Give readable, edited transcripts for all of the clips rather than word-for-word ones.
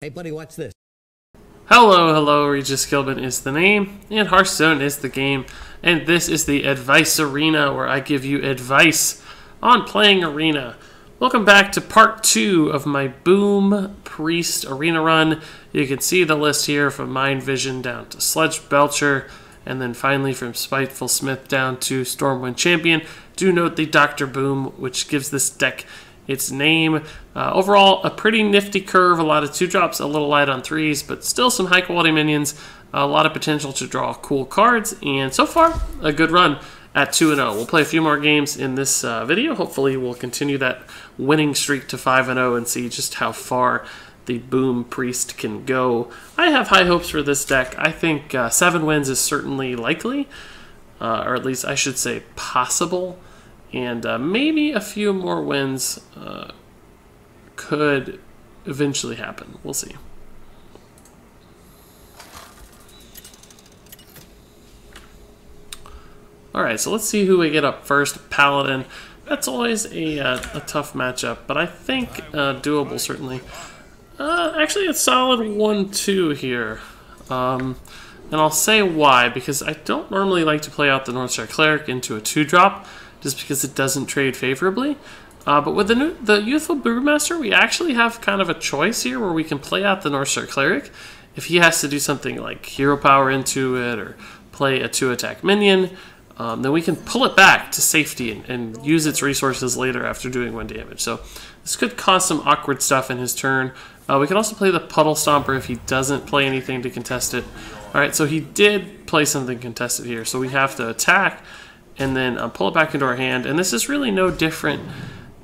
Hey, buddy, watch this. Hello, hello, Regis Gilbin is the name, and Hearthstone is the game, and this is the Advice Arena, where I give you advice on playing Arena. Welcome back to part 2 of my Boom Priest Arena run. You can see the list here from Mind Vision down to Sledge Belcher, and then finally from Spiteful Smith down to Stormwind Champion. Do note the Dr. Boom, which gives this deck its name. Overall, a pretty nifty curve, a lot of 2-drops, a little light on 3s, but still some high-quality minions, a lot of potential to draw cool cards, and so far, a good run at 2-0. We'll play a few more games in this video. Hopefully, we'll continue that winning streak to 5-0 and see just how far the Boom Priest can go. I have high hopes for this deck. I think 7 wins is certainly likely, or at least I should say possible. And maybe a few more wins could eventually happen. We'll see. Alright, so let's see who we get up first. Paladin. That's always a tough matchup, but I think doable, certainly. Actually, it's solid 1-2 here. And I'll say why, because I don't normally like to play out the Northstar Cleric into a 2-drop, just because it doesn't trade favorably. But with the Youthful Brewmaster, we actually have kind of a choice here where we can play out the Northstar Cleric. If he has to do something like Hero Power into it or play a 2-attack minion, then we can pull it back to safety and use its resources later after doing 1 damage. So this could cause some awkward stuff in his turn. We can also play the Puddle Stomper if he doesn't play anything to contest it. Alright, so he did play something contested here, so we have to attack and then pull it back into our hand. And this is really no different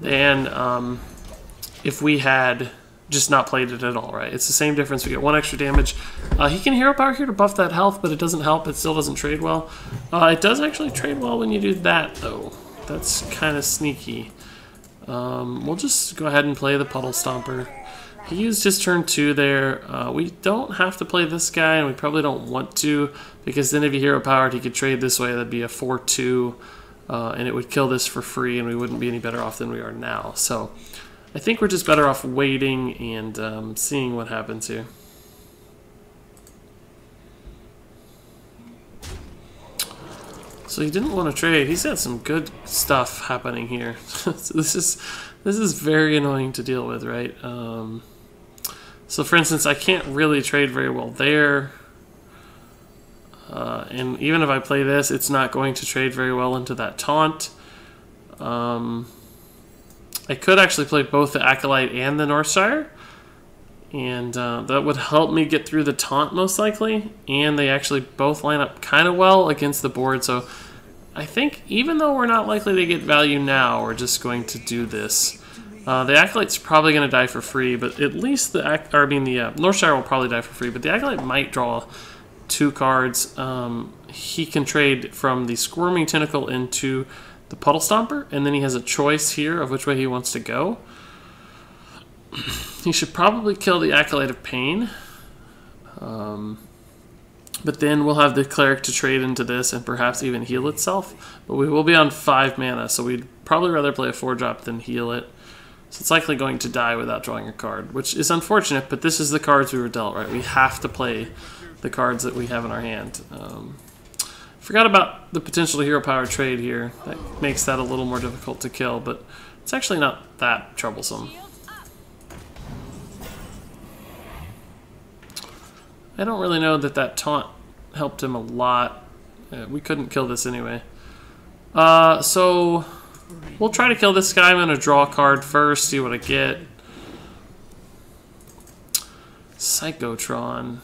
than if we had just not played it at all, right? It's the same difference. We get 1 extra damage. He can Hero Power here to buff that health, but it doesn't help. It still doesn't trade well. It does actually trade well when you do that, though. That's kind of sneaky. We'll just go ahead and play the Puddle Stomper. He used his turn 2 there. We don't have to play this guy, and we probably don't want to, because then if he Hero Powered, he could trade this way. That'd be a 4-2, and it would kill this for free, and we wouldn't be any better off than we are now. So I think we're just better off waiting and seeing what happens here. So he didn't want to trade. He's got some good stuff happening here. So this is very annoying to deal with, right? So for instance, I can't really trade very well there. And even if I play this, it's not going to trade very well into that taunt. I could actually play both the Acolyte and the Northsire, and that would help me get through the taunt most likely, and they actually both line up kind of well against the board, so I think even though we're not likely to get value now, we're just going to do this. The Acolyte's probably going to die for free, but at least the Northsire will probably die for free, but the Acolyte might draw 2 cards. He can trade from the Squirming Tentacle into the Puddle Stomper, and then he has a choice here of which way he wants to go. He should probably kill the Acolyte of Pain, but then we'll have the Cleric to trade into this and perhaps even heal itself. But we will be on 5 mana, so we'd probably rather play a 4-drop than heal it. So it's likely going to die without drawing a card, which is unfortunate, but this is the cards we were dealt, right? We have to play the cards that we have in our hand. Forgot about the potential Hero Power trade here. That makes that a little more difficult to kill, but it's actually not that troublesome. I don't really know that taunt helped him a lot. We couldn't kill this anyway. So we'll try to kill this guy. I'm going to draw a card first, see what I get. Psychotron.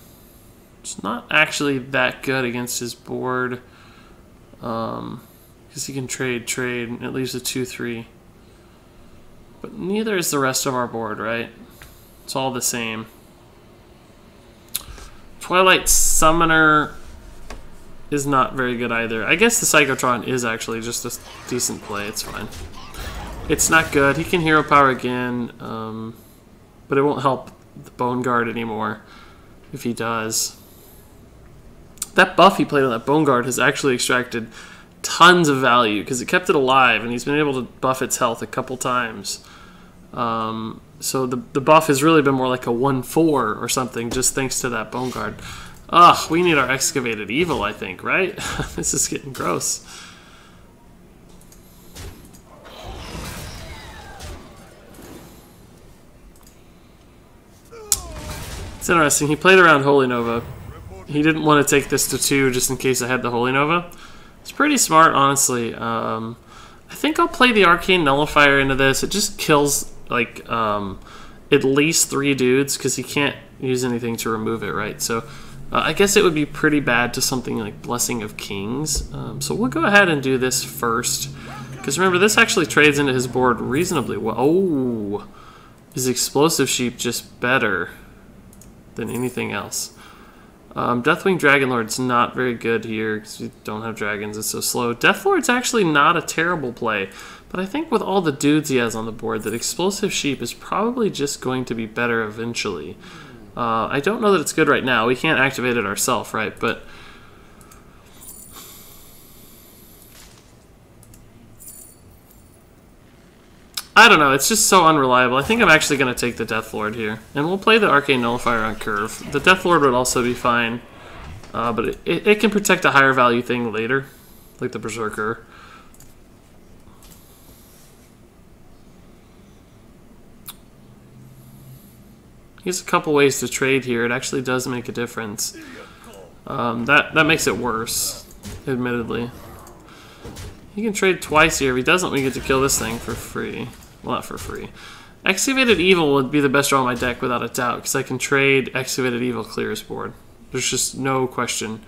It's not actually that good against his board. Because he can trade, and it leaves a 2-3. But neither is the rest of our board, right? It's all the same. Twilight Summoner is not very good either. I guess the Psychotron is actually just a decent play. It's fine. It's not good. He can Hero Power again, but it won't help the Bone Guard anymore if he does. That buff he played on that Bone Guard has actually extracted tons of value because it kept it alive, and he's been able to buff its health a couple times. So the buff has really been more like a 1/4 or something, just thanks to that Bone Guard. Ugh, we need our Excavated Evil, I think, right? This is getting gross. It's interesting. He played around Holy Nova. He didn't want to take this to 2 just in case I had the Holy Nova. It's pretty smart, honestly. I think I'll play the Arcane Nullifier into this. It just kills, like, at least 3 dudes because he can't use anything to remove it, right? So I guess it would be pretty bad to something like Blessing of Kings. So we'll go ahead and do this first. Because remember, this actually trades into his board reasonably well. Oh, is Explosive Sheep just better than anything else? Deathwing Dragonlord's not very good here because we don't have dragons, it's so slow. Deathlord's actually not a terrible play, but I think with all the dudes he has on the board that Explosive Sheep is probably just going to be better eventually. I don't know that it's good right now. We can't activate it ourselves, right? But I don't know. It's just so unreliable. I think I'm actually going to take the Deathlord here. And we'll play the Arcane Nullifier on curve. The Deathlord would also be fine. But it can protect a higher value thing later. Like the Berserker. He has a couple ways to trade here. It actually does make a difference. That makes it worse, admittedly. He can trade twice here. If he doesn't, we get to kill this thing for free. Well, not for free. Excavated Evil would be the best draw on my deck without a doubt, because I can trade Excavated Evil clear his board. There's just no question.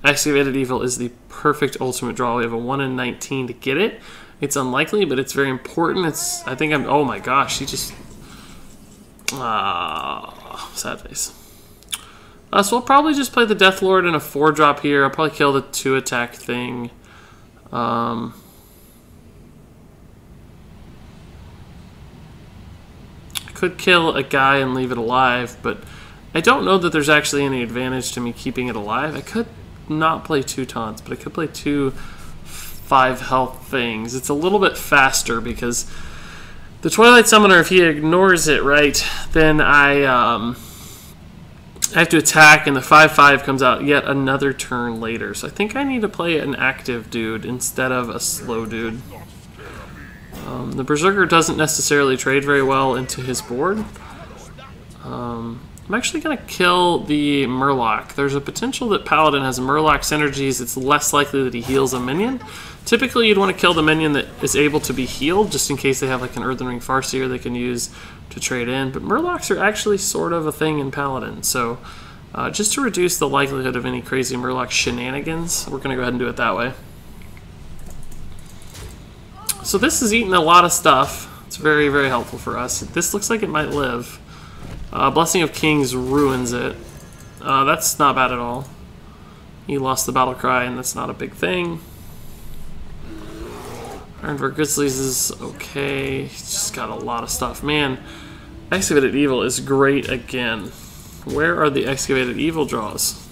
Excavated Evil is the perfect ultimate draw. We have a 1 in 19 to get it. It's unlikely, but it's very important. I think I'm... Oh my gosh, he just... sad face. So we'll probably just play the Deathlord in a 4-drop here. I'll probably kill the 2-attack thing. I could kill a guy and leave it alive, but I don't know that there's actually any advantage to me keeping it alive. I could not play 2 taunts, but I could play 2 5-health things. It's a little bit faster because the Twilight Summoner, if he ignores it, right, then I have to attack, and the 5/5 comes out yet another turn later. So I think I need to play an active dude instead of a slow dude. The Berserker doesn't necessarily trade very well into his board. I'm actually going to kill the Murloc. There's a potential that Paladin has Murloc synergies. It's less likely that he heals a minion. Typically, you'd want to kill the minion that is able to be healed, just in case they have like an Earthen Ring Farseer they can use to trade in. But Murlocs are actually sort of a thing in Paladin, so just to reduce the likelihood of any crazy Murloc shenanigans, we're going to go ahead and do it that way. So this is eating a lot of stuff. It's very, very helpful for us. This looks like it might live. Blessing of Kings ruins it. That's not bad at all. He lost the battle cry, and that's not a big thing. Ironver Grizzlies is okay. He's just got a lot of stuff. Man, Excavated Evil is great again. Where are the Excavated Evil draws?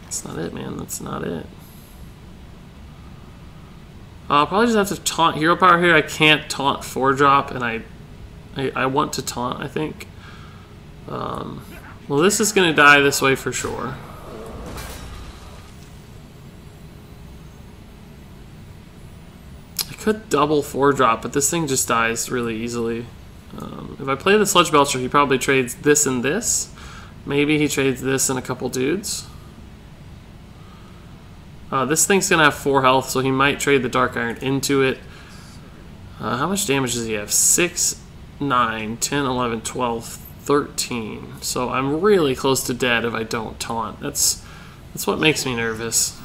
That's not it, man. That's not it. I'll probably just have to taunt Hero Power here. I can't taunt 4-drop, and I want to taunt, I think. Well, this is going to die this way for sure. I could double 4-drop, but this thing just dies really easily. If I play the Sludge Belcher, he probably trades this and this. Maybe he trades this and a couple dudes. This thing's going to have 4 health, so he might trade the Dark Iron into it. How much damage does he have? 6, 9, 10, 11, 12, 13. So I'm really close to dead if I don't taunt. That's what makes me nervous.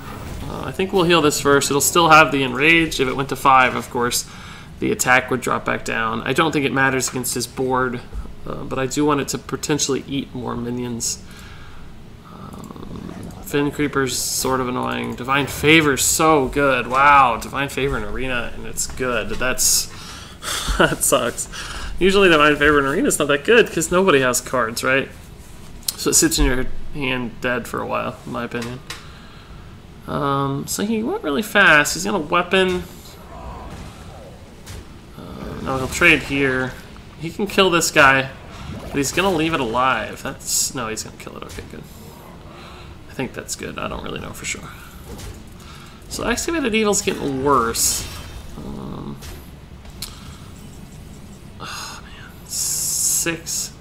I think we'll heal this first. It'll still have the Enraged. If it went to 5, of course, the attack would drop back down. I don't think it matters against his board, but I do want it to potentially eat more minions. Fin Creeper's sort of annoying. Divine Favor's so good. Wow, Divine Favor in Arena, and it's good. That's... that sucks. Usually Divine Favor in Arena is not that good, because nobody has cards, right? So it sits in your hand dead for a while, in my opinion. So he went really fast. He's got a weapon. Oh, he'll trade here. He can kill this guy, but he's gonna leave it alive. That's... no, he's gonna kill it. Okay, good. I think that's good. I don't really know for sure. So Excavated Evil's getting worse. Oh, man. 6,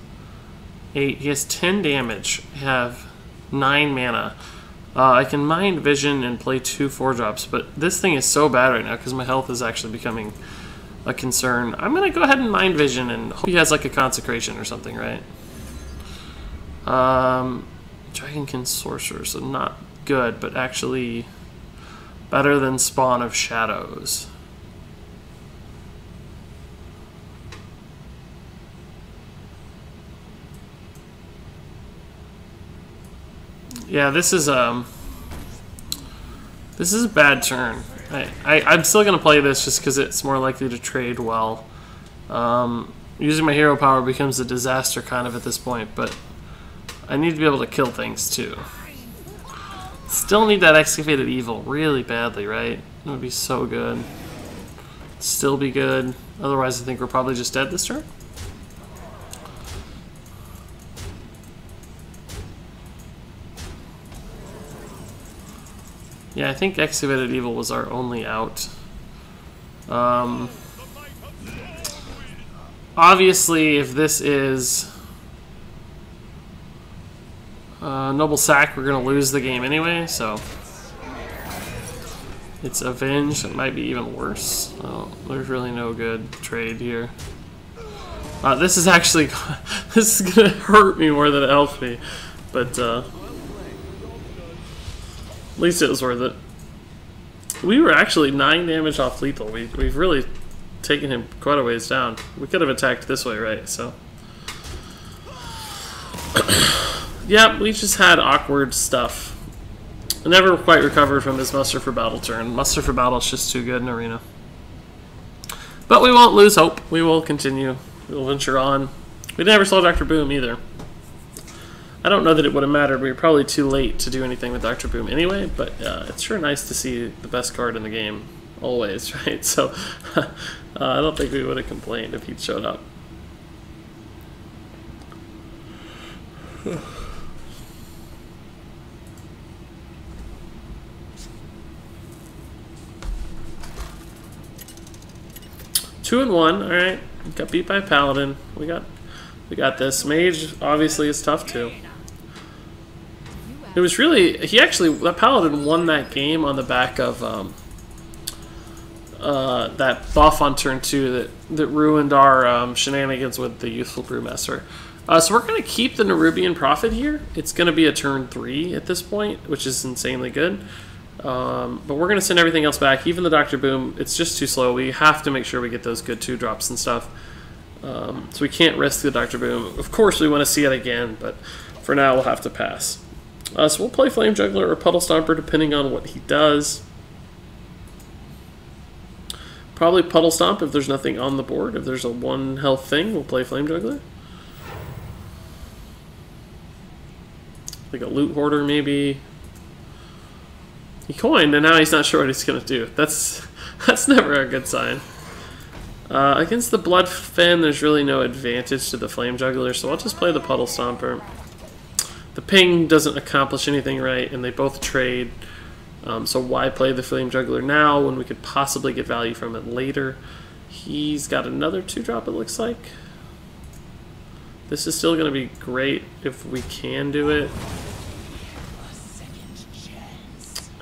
8. He has 10 damage. I have 9 mana. I can Mind Vision and play 2 4-drops, but this thing is so bad right now because my health is actually becoming a concern. I'm going to go ahead and Mind Vision and hope he has like a Consecration or something, right? Dragonkin Sorcerer, so not good, but actually better than Spawn of Shadows. Yeah, this is a bad turn. I'm still gonna play this just because it's more likely to trade well. Using my hero power becomes a disaster kind of at this point, but I need to be able to kill things too. Still need that Excavated Evil really badly, right? It would be so good. Still be good. Otherwise, I think we're probably just dead this turn. Yeah, I think Excavated Evil was our only out. Obviously, if this is Noble Sack, we're going to lose the game anyway, so it's Avenge. It might be even worse. Oh, there's really no good trade here. This is actually this is going to hurt me more than it helps me, but at least it was worth it. We were actually 9 damage off lethal. We've really taken him quite a ways down. We could have attacked this way, right? So, yeah, we just had awkward stuff. I never quite recovered from his Muster for Battle turn. Muster for Battle is just too good in Arena. But we won't lose hope. We will continue. We'll venture on. We never saw Dr. Boom either. I don't know that it would have mattered. We were probably too late to do anything with Dr. Boom anyway, but it's sure nice to see the best card in the game, always, right? So I don't think we would have complained if he'd showed up. Two and one, all right. Got beat by Paladin. We got this. Mage obviously is tough too. It was really, that Paladin won that game on the back of that buff on turn 2 that ruined our shenanigans with the Youthful Brewmaster. So we're going to keep the Nerubian Prophet here. It's going to be a turn 3 at this point, which is insanely good. But we're going to send everything else back. Even the Dr. Boom, it's just too slow. We have to make sure we get those good 2-drops and stuff. So we can't risk the Dr. Boom. Of course we want to see it again, but for now we'll have to pass. So we'll play Flame Juggler or Puddle Stomper depending on what he does. Probably Puddle Stomp if there's nothing on the board. If there's a 1 health thing, we'll play Flame Juggler. Like a Loot Hoarder maybe. He coined and now he's not sure what he's going to do. That's never a good sign. Against the Blood Fen, there's really no advantage to the Flame Juggler, so I'll just play the Puddle Stomper. The ping doesn't accomplish anything right, and they both trade. So why play the Flame Juggler now when we could possibly get value from it later? He's got another 2-drop, it looks like. This is still going to be great if we can do it.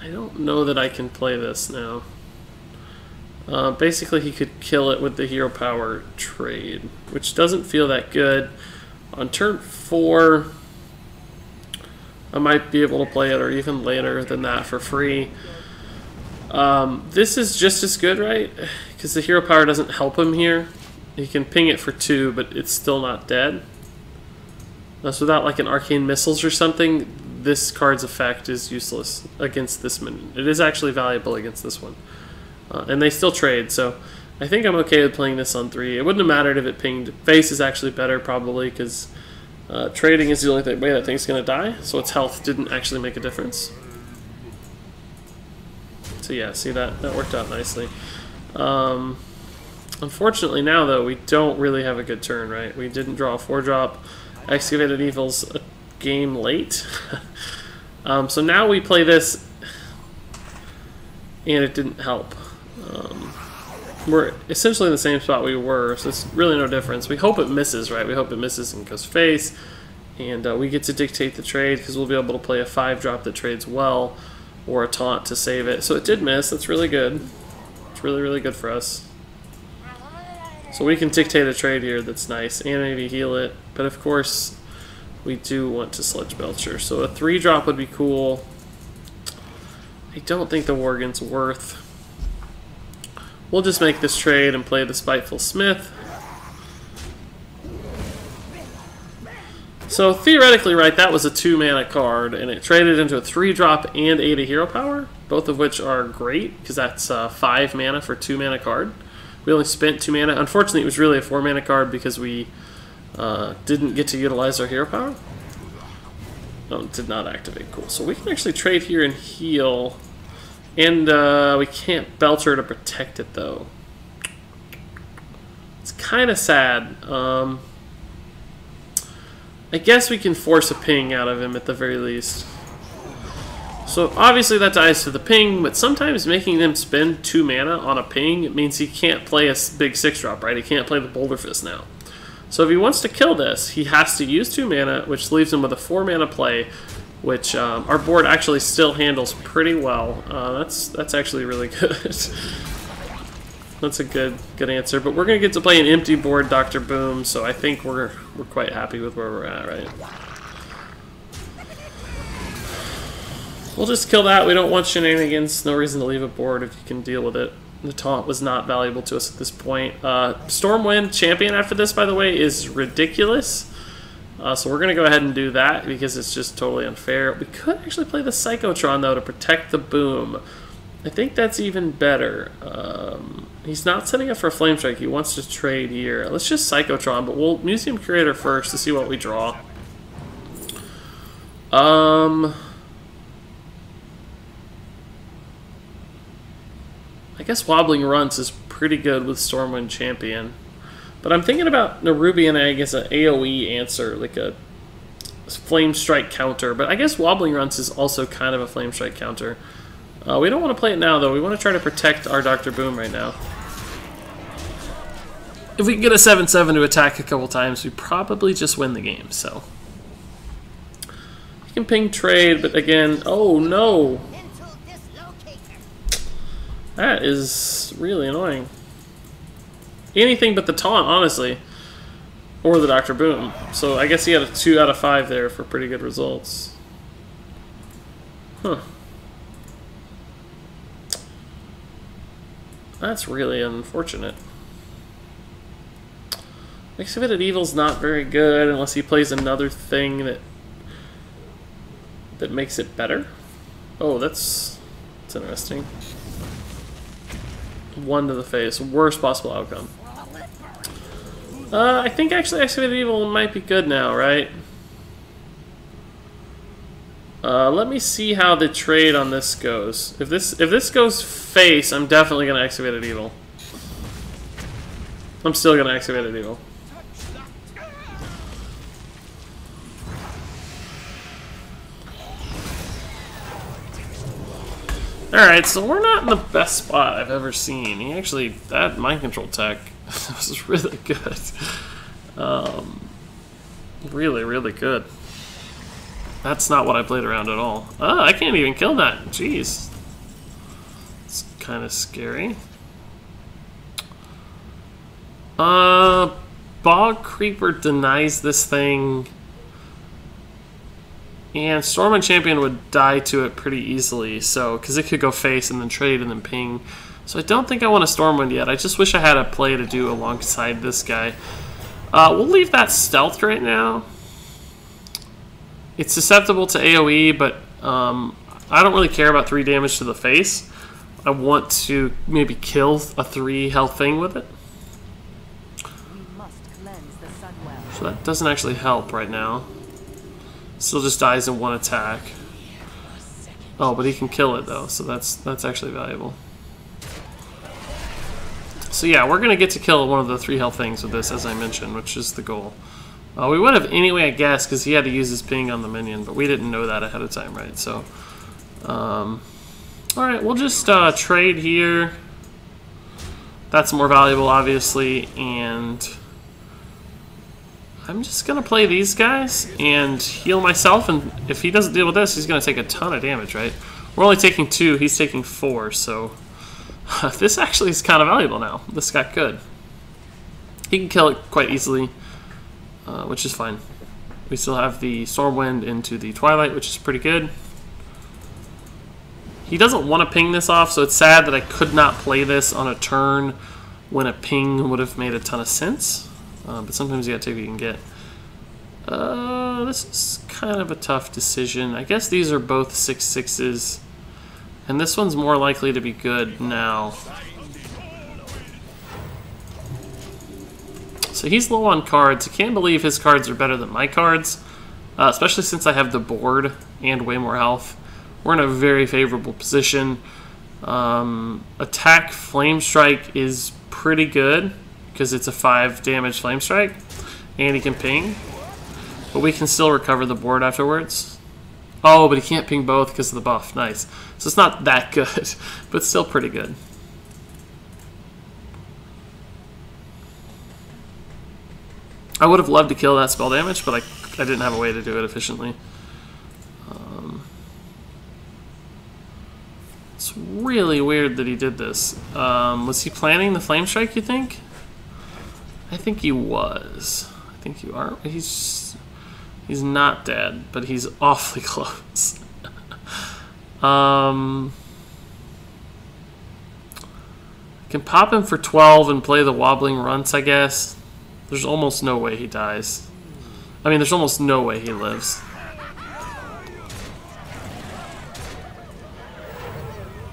I don't know that I can play this now. Basically, he could kill it with the Hero Power trade, which doesn't feel that good. On turn 4... I might be able to play it, or even later than that for free. This is just as good, right? Because the Hero Power doesn't help him here. He can ping it for 2, but it's still not dead. Thus, without like an Arcane Missiles or something, this card's effect is useless against this minion. It is actually valuable against this one. And they still trade, so I think I'm okay with playing this on 3. It wouldn't have mattered if it pinged. Face is actually better, probably, because... trading is the only way that thing's going to die, so its health didn't actually make a difference. So yeah, see that worked out nicely. Unfortunately now, though, we don't really have a good turn, right? We didn't draw a 4-drop. Excavated Evil's a game late. So now we play this, and it didn't help. We're essentially in the same spot we were, so it's really no difference. We hope it misses, right? We hope it misses and goes face, and we get to dictate the trade because we'll be able to play a 5-drop that trades well, or a taunt to save it. So it did miss. That's really good. It's really, really good for us. So we can dictate a trade here that's nice, and maybe heal it. But of course, we do want to Sludge Belcher. So a 3-drop would be cool. I don't think the Worgen's worth. We'll just make this trade and play the Spiteful Smith. So theoretically, right, that was a 2-mana card, and it traded into a 3-drop and 8 of hero power, both of which are great, because that's 5 mana for a 2-mana card. We only spent 2 mana. Unfortunately, it was really a 4-mana card because we didn't get to utilize our hero power. Oh, it did not activate. Cool. So we can actually trade here and heal. And we can't Belcher to protect it, though. It's kind of sad. I guess we can force a ping out of him at the very least. So obviously that dies to the ping, but sometimes making them spend 2 mana on a ping means he can't play a big 6-drop, right? He can't play the Boulder Fist now. So if he wants to kill this, he has to use 2 mana, which leaves him with a 4-mana play, which our board actually still handles pretty well. That's actually really good. That's a good answer. But we're gonna get to play an empty board, Dr. Boom. So I think we're quite happy with where we're at, right? We'll just kill that. We don't want shenanigans. No reason to leave a board if you can deal with it. The taunt was not valuable to us at this point. Stormwind champion after this, by the way, is ridiculous. So we're going to go ahead and do that because it's just totally unfair. We could actually play the Psychotron, though, to protect the Boom. I think that's even better. He's not setting up for a Flame Strike. He wants to trade here. Let's just Psychotron, but we'll Museum Curator first to see what we draw. I guess Wobbling Runts is pretty good with Stormwind Champion. But I'm thinking about Nerubian Egg as an AoE answer, like a Flame Strike counter. But I guess Wobbling Runts is also kind of a Flame Strike counter. We don't want to play it now, though. We want to try to protect our Dr. Boom right now. If we can get a 7/7 to attack a couple times, we probably just win the game, so. You can ping trade, but again, oh no! That is really annoying. Anything but the taunt, honestly. Or the Dr. Boom. So I guess he had a 2 out of 5 there for pretty good results. Huh. That's really unfortunate. Excavated Evil's not very good unless he plays another thing that makes it better. Oh, that's interesting. 1 to the face. Worst possible outcome. I think actually Excavated Evil might be good now, right? Let me see how the trade on this goes. If this goes face, I'm definitely gonna Excavated Evil. I'm still gonna Excavated Evil. Alright, so we're not in the best spot I've ever seen. He actually, that mind control tech was really good. Really, really good. That's not what I played around at all. Oh, I can't even kill that. Jeez. It's kind of scary. Bog Creeper denies this thing. And Stormwind Champion would die to it pretty easily, so because it could go face and then trade and then ping. So I don't think I want a Stormwind yet. I just wish I had a play to do alongside this guy. We'll leave that stealthed right now. It's susceptible to AoE, but I don't really care about 3 damage to the face. I want to maybe kill a 3 health thing with it. So that doesn't actually help right now. Still just dies in 1 attack. Oh, but he can kill it though, so that's actually valuable. So yeah, we're gonna get to kill one of the 3 health things with this, as I mentioned, which is the goal. We would have anyway, I guess, because he had to use his ping on the minion, but we didn't know that ahead of time, right? So, alright, we'll just trade here. That's more valuable, obviously, and I'm just going to play these guys and heal myself, and if he doesn't deal with this, he's going to take a ton of damage, right? We're only taking 2, he's taking 4, so this actually is kind of valuable now. This got good. He can kill it quite easily. Which is fine. We still have the Stormwind into the Twilight, which is pretty good. He doesn't want to ping this off, so it's sad that I could not play this on a turn when a ping would have made a ton of sense. But sometimes you gotta take what you can get. This is kind of a tough decision. I guess these are both 6/6s, and this one's more likely to be good now. So he's low on cards. I can't believe his cards are better than my cards, especially since I have the board and way more health. We're in a very favorable position. Attack Flame Strike is pretty good because it's a 5 damage Flame Strike, and he can ping. But we can still recover the board afterwards. Oh, but he can't ping both because of the buff. Nice. So it's not that good, but still pretty good. I would have loved to kill that spell damage, but I didn't have a way to do it efficiently. It's really weird that he did this. Was he planning the Flame Strike, you think? I think he was. I think you are. He's not dead, but he's awfully close. I can pop him for 12 and play the Wobbling Runts, I guess. There's almost no way he dies. I mean, there's almost no way he lives.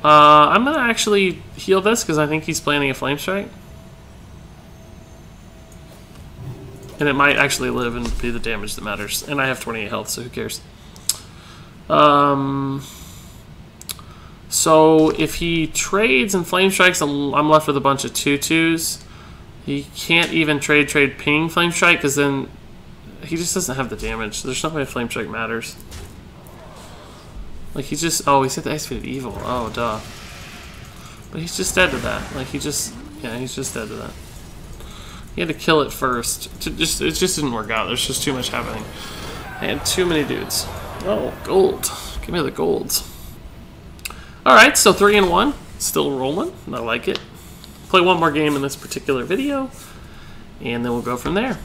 I'm going to actually heal this because I think he's planning a Flame Strike. And it might actually live and be the damage that matters. And I have 28 health, so who cares? So if he trades and Flame Strikes, I'm left with a bunch of 2/2s. He can't even trade ping Flame Strike because then he just doesn't have the damage. There's no way Flame Strike matters. Like he just, oh, he's hit the Activated Evil. Oh, duh. But he's just dead to that. Like he just, yeah, he's just dead to that. He had to kill it first. It just didn't work out. There's just too much happening. I had too many dudes. Oh, gold. Give me the golds. Alright, so 3-1. Still rolling. I like it. Play one more game in this particular video, and then we'll go from there.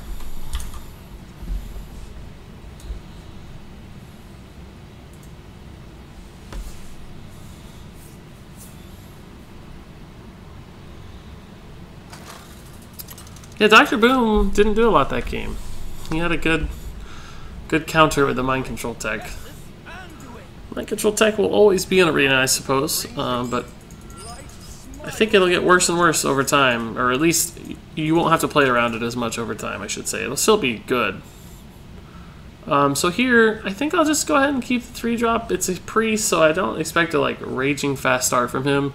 Yeah, Dr. Boom didn't do a lot that game. He had a good counter with the Mind Control tech. Mind Control tech will always be in Arena, I suppose, but I think it'll get worse and worse over time, or at least you won't have to play around it as much over time, I should say. It'll still be good. So here, I think I'll just go ahead and keep the 3-drop. It's a priest, so I don't expect a like raging fast start from him.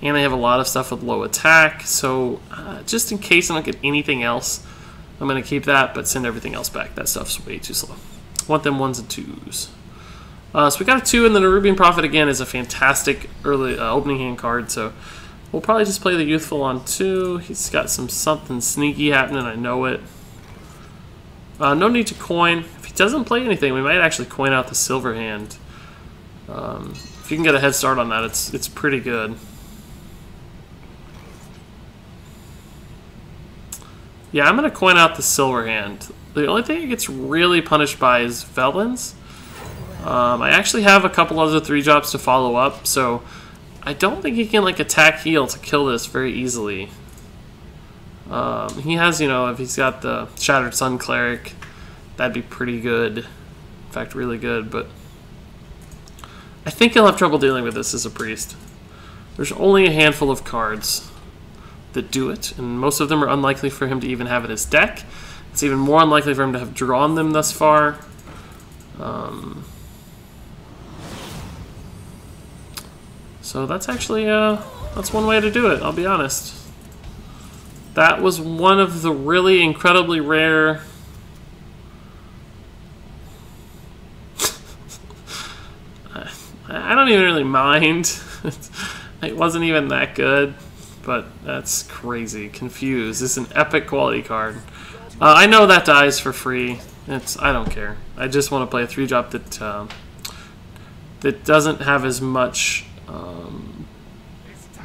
And I have a lot of stuff with low attack, so just in case I don't get anything else, I'm going to keep that, but send everything else back. That stuff's way too slow. I want them 1s and 2s. So we got a 2, and the Nerubian Prophet again is a fantastic early opening hand card, so we'll probably just play the Youthful on 2. He's got something sneaky happening, I know it. No need to coin. If he doesn't play anything, we might actually coin out the Silver Hand. If you can get a head start on that, it's pretty good. Yeah, I'm going to coin out the Silver Hand. The only thing it gets really punished by is Felons. I actually have a couple other 3-drops to follow up, so I don't think he can like attack heal to kill this very easily. He has, you know, if he's got the Shattered Sun Cleric, that'd be pretty good. In fact, really good, but I think he'll have trouble dealing with this as a priest. There's only a handful of cards that do it, and most of them are unlikely for him to even have in his deck. It's even more unlikely for him to have drawn them thus far. So that's actually that's one way to do it, I'll be honest. That was one of the really incredibly rare... I don't even really mind. It wasn't even that good, but that's crazy. Confused. It's an epic quality card. I know that dies for free. I don't care. I just want to play a 3-drop that doesn't have as much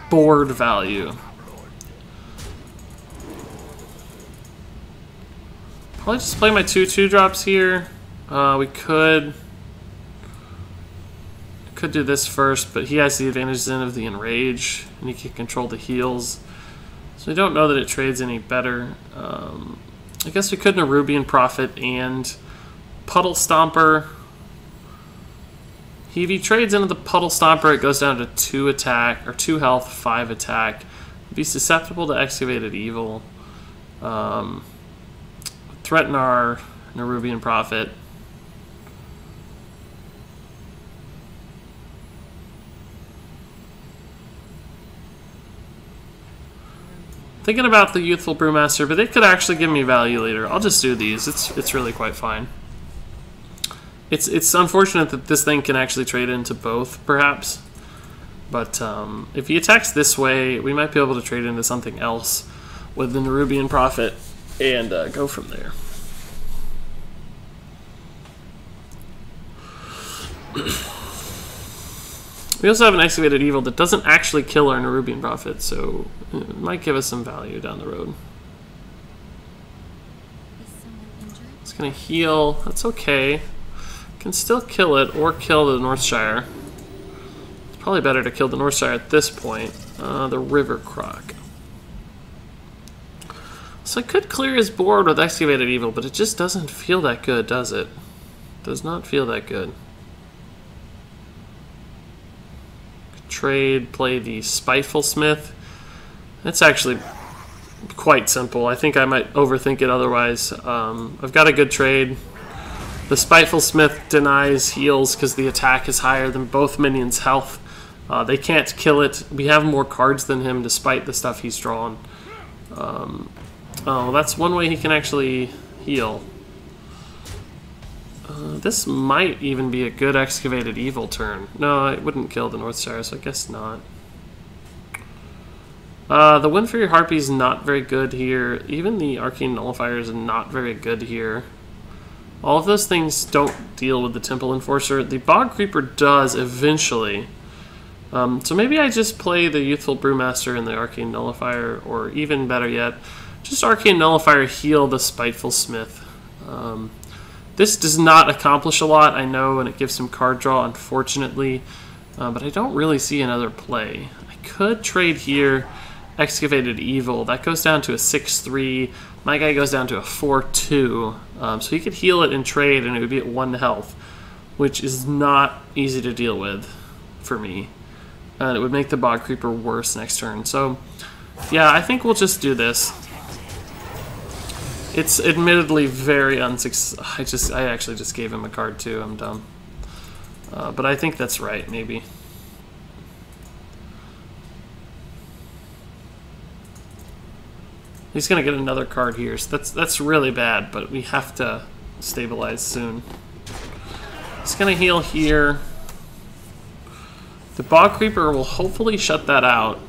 board value. Probably just play my 2-2-drops here. We could do this first, but he has the advantage then of the Enrage, and he can control the heals. So I don't know that it trades any better. I guess we could Nerubian Prophet and Puddle Stomper. If he trades into the Puddle Stomper, it goes down to 2 attack, or 2 health, 5 attack. Be susceptible to Excavated Evil. Threaten our Nerubian Prophet. Thinking about the Youthful Brewmaster, but it could actually give me value later. I'll just do these. It's really quite fine. It's unfortunate that this thing can actually trade into both, perhaps. But if he attacks this way, we might be able to trade into something else with the Nerubian Prophet and go from there. We also have an Excavated Evil that doesn't actually kill our Nerubian Prophet, so it might give us some value down the road. It's going to heal. That's okay. Can still kill it or kill the Northshire. It's probably better to kill the Northshire at this point. The River Croc. So I could clear his board with Excavated Evil, but it just doesn't feel that good, does it? Does not feel that good. Trade, play the Spiteful Smith. That's actually quite simple. I think I might overthink it otherwise. I've got a good trade. The Spiteful Smith denies heals because the attack is higher than both minions' health. They can't kill it. We have more cards than him despite the stuff he's drawn. Oh, that's one way he can actually heal. This might even be a good Excavated Evil turn. No, it wouldn't kill the Northshire, so I guess not. The Wind Fury Harpy is not very good here. Even the Arcane Nullifier is not very good here. All of those things don't deal with the Temple Enforcer. The Bog Creeper does eventually. So maybe I just play the Youthful Brewmaster and the Arcane Nullifier, or even better yet, just Arcane Nullifier heal the Spiteful Smith. This does not accomplish a lot, I know, and it gives some card draw, unfortunately, but I don't really see another play. I could trade here, Excavated Evil. That goes down to a 6-3. My guy goes down to a 4-2, so he could heal it and trade, and it would be at 1 health, which is not easy to deal with for me. And it would make the Bog Creeper worse next turn. So, yeah, I think we'll just do this. It's admittedly very unsuccessful. I actually just gave him a card too. I'm dumb. But I think that's right, maybe. He's gonna get another card here, so that's really bad. But we have to stabilize soon. He's gonna heal here. The Bog Creeper will hopefully shut that out.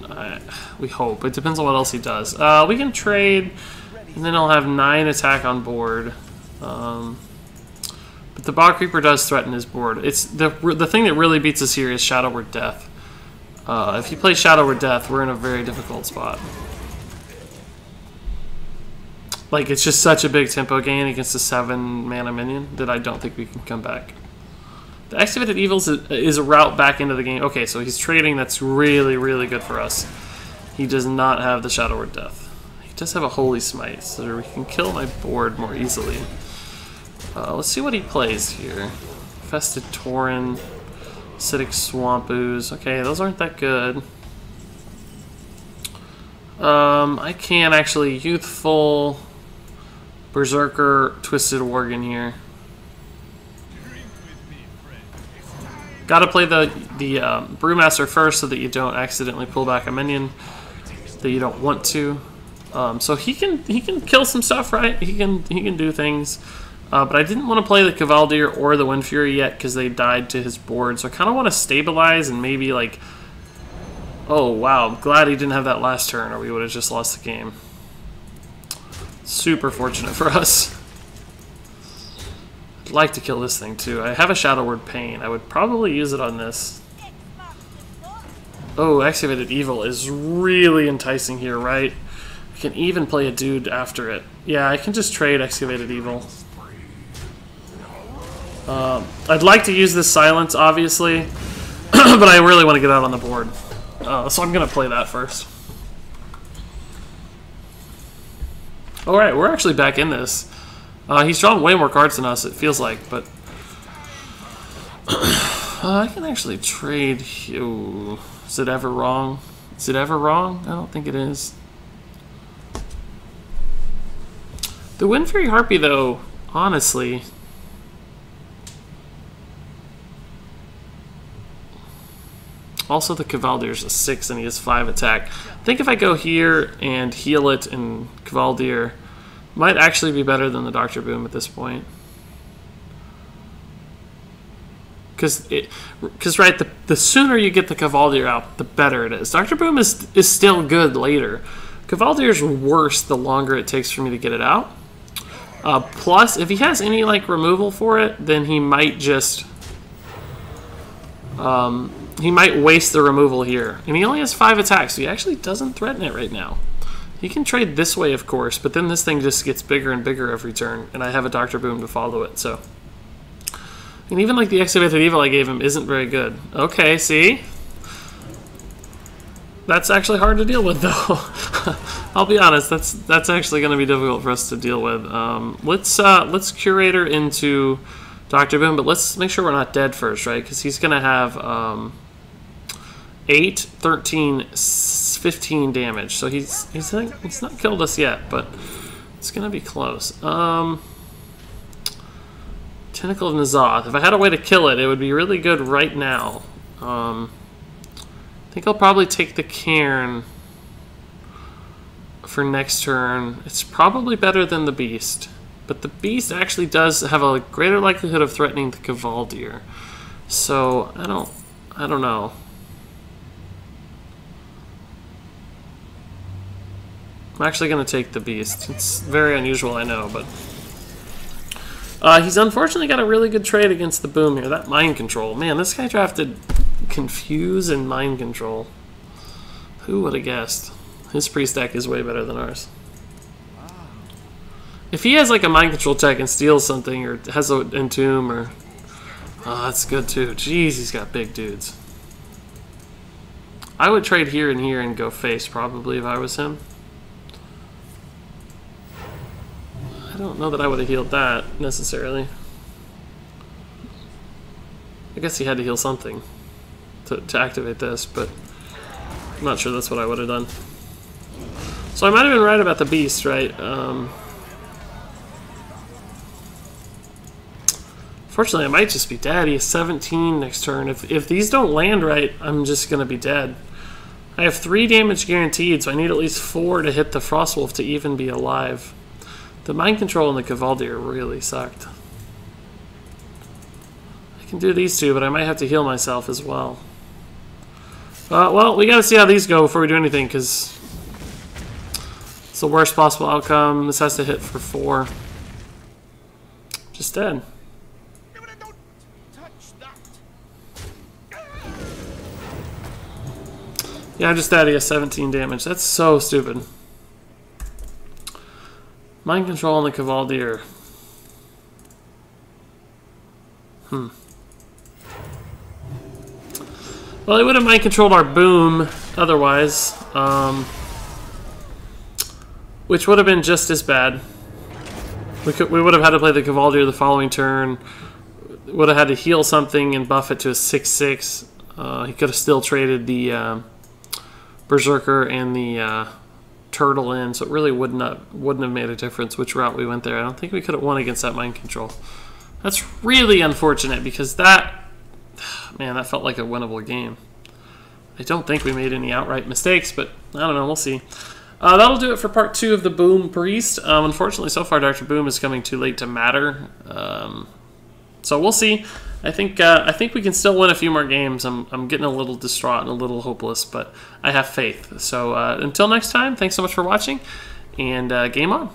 We hope. It depends on what else he does. We can trade. And then I'll have 9 attack on board. But the Bog Creeper does threaten his board. It's the thing that really beats us here is Shadow Word Death. If you play Shadow Word Death, we're in a very difficult spot. Like, it's just such a big tempo gain against a 7-mana minion that I don't think we can come back. The Excavated Evils is a route back into the game. Okay, so he's trading. That's really, really good for us. He does not have the Shadow Word Death. Does have a Holy Smite, so we can kill my board more easily. Let's see what he plays here. Fested Tauren, Acidic Swamp Ooze. Okay, those aren't that good. I can actually Youthful Berserker Twisted Worgen here. Gotta play the Brewmaster first so that you don't accidentally pull back a minion that you don't want to. So he can kill some stuff, right? He can do things. But I didn't want to play the Cavaldier or the Wind Fury yet because they died to his board. So I kind of want to stabilize and maybe like... Oh, wow. I'm glad he didn't have that last turn or we would have just lost the game. Super fortunate for us. I'd like to kill this thing too. I have a Shadow Word Pain. I would probably use it on this. Oh, Excavated Evil is really enticing here, right? I can even play a dude after it. Yeah, I can just trade Excavated Evil. I'd like to use this Silence, obviously, but I really want to get out on the board. So I'm going to play that first. Alright, we're actually back in this. He's drawn way more cards than us, it feels like, but... I can actually trade... Ooh. Is it ever wrong? Is it ever wrong? I don't think it is. The Wind Fury Harpy, though, honestly... Also, the Cavaldier's a 6 and he has 5 attack. I think if I go here and heal it and Cavaldier, might actually be better than the Dr. Boom at this point. Because right, the sooner you get the Cavaldier out, the better it is. Dr. Boom is still good later. Cavaldier's worse the longer it takes for me to get it out. Plus, if he has any like removal for it, then he might just... he might waste the removal here. And he only has 5 attacks, so he actually doesn't threaten it right now. He can trade this way, of course, but then this thing just gets bigger and bigger every turn, and I have a Dr. Boom to follow it, so... And even like the Excavated Evil I gave him isn't very good. Okay, see? That's actually hard to deal with, though. I'll be honest, that's actually going to be difficult for us to deal with. Let's Curator into Dr. Boom, but let's make sure we're not dead first, right? Because he's going to have 8, 13, 15 damage. So he's not killed us yet, but it's going to be close. Tentacle of N'Zoth. If I had a way to kill it, it would be really good right now. I think I'll probably take the Cairn for next turn. It's probably better than the Beast. But the Beast actually does have a greater likelihood of threatening the Cavaldier. So, I don't know. I'm actually going to take the Beast. It's very unusual, I know, but... he's unfortunately got a really good trade against the Boom here. That Mind Control. Man, this guy drafted Confuse and Mind Control. Who would have guessed? His pre-stack is way better than ours. If he has like a Mind Control tech and steals something, or has an Entomb, or... Oh, that's good too. Jeez, he's got big dudes. I would trade here and go face, probably, if I was him. I don't know that I would have healed that, necessarily. I guess he had to heal something to activate this, but I'm not sure that's what I would have done. So I might have been right about the Beast, right? Fortunately, I might just be dead. He has 17 next turn. If these don't land right, I'm just going to be dead. I have 3 damage guaranteed, so I need at least 4 to hit the Frostwolf to even be alive. The Mind Control and the Cavaldier really sucked. I can do these two, but I might have to heal myself as well. Well, we gotta see how these go before we do anything, because it's the worst possible outcome. This has to hit for 4. Just dead. Yeah, I'm just dead. He has 17 damage. That's so stupid. Mind Control on the Cavaldier. Well, he would have Mind Controlled our Boom otherwise, which would have been just as bad. We would have had to play the Cavaldier the following turn. Would have had to heal something and buff it to a 6/6. He could have still traded the Berserker and the Turtle in, so it really wouldn't have made a difference which route we went there. I don't think we could have won against that Mind Control. That's really unfortunate, because that felt like a winnable game. I don't think we made any outright mistakes, but I don't know, we'll see. That'll do it for part 2 of the Boom Priest. Unfortunately, so far, Dr. Boom is coming too late to matter. So we'll see. I think we can still win a few more games. I'm getting a little distraught and a little hopeless, but I have faith. So until next time, thanks so much for watching, and game on.